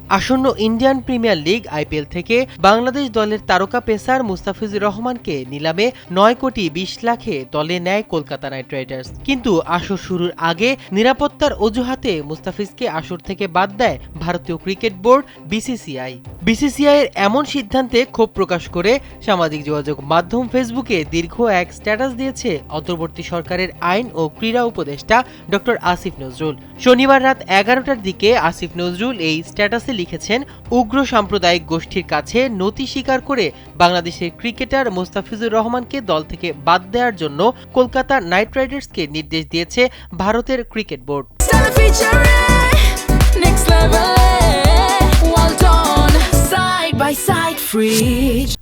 আসন্ন Indian premier league IPL থেকে বাংলাদেশ দলের তারকা পেসার মুস্তাফিজুর রহমানকে নিলামে ৯ কোটি ২০ লাখে দলে নেয় কলকাতা নাইট রাইডার্স। কিন্তু আসর শুরুর আগে নিরাপত্তার অজুহাতে মুস্তাফিজকে আসর থেকে বাদ দেয় ভারতীয় ক্রিকেট বোর্ড বিসিসিআই। বিসিসিআইয়ের এমন সিদ্ধান্তে ক্ষোভ প্রকাশ করে সামাজিক যোগাযোগ মাধ্যম ফেসবুকে দীর্ঘ এক স্ট্যাটাস দিয়েছে অন্তর্বর্তী সরকারের আইন ও ক্রীড়া উপদেষ্টা ডক্টর আসিফ নজরুল। শনিবার রাত ১১টার দিকে আসিফ নজরুল এই স্ট্যাটাসে লিখেছেন, উগ্র সাম্প্রদায়িক গোষ্ঠীর কাছে নতি স্বীকার করে বাংলাদেশের ক্রিকেটার মুস্তাফিজুর রহমানকে দল থেকে বাদ দেওয়ার জন্য কলকাতা নাইট রাইডার্সকে নির্দেশ দিয়েছে ভারতের ক্রিকেট বোর্ড।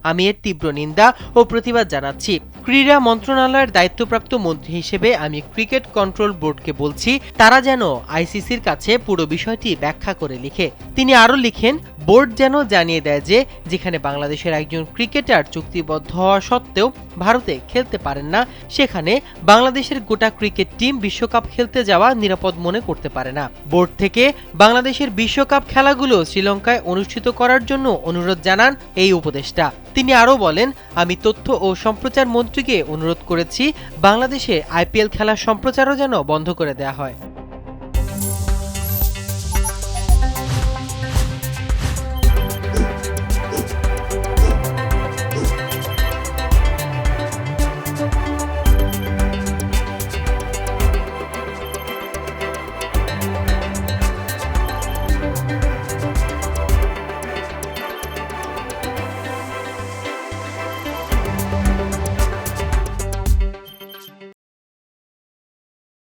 আমি এর তীব্র নিন্দা ও প্রতিবাদ জানাচ্ছি। ক্রীড়া মন্ত্রণালয়ের দায়িত্বপ্রাপ্ত মন্ত্রী হিসেবে আমি ক্রিকেট কন্ট্রোল বোর্ডকে বলছি, তারা যেন আইসিসির কাছে পুরো বিষয়টি ব্যাখ্যা করে লিখে। তিনি আরও লিখেন, বোর্ড যেন জানিয়ে দেয় যে যেখানে বাংলাদেশের একজন ক্রিকেটার চুক্তিবদ্ধ হওয়া সত্ত্বেও ভারতে খেলতে পারেন না, সেখানে বাংলাদেশের গোটা ক্রিকেট টিম বিশ্বকাপ খেলতে যাওয়া নিরাপদ মনে করতে পারে না। বোর্ড থেকে বাংলাদেশের বিশ্বকাপ খেলাগুলো শ্রীলঙ্কায় অনুষ্ঠিত করার জন্য অনুরোধ জানান এই উপদেষ্টা। তিনি আরও বলেন, আমি তথ্য ও সম্প্রচার মন্ত্রীকে অনুরোধ করেছি বাংলাদেশে আইপিএল খেলার সম্প্রচারও যেন বন্ধ করে দেওয়া হয়।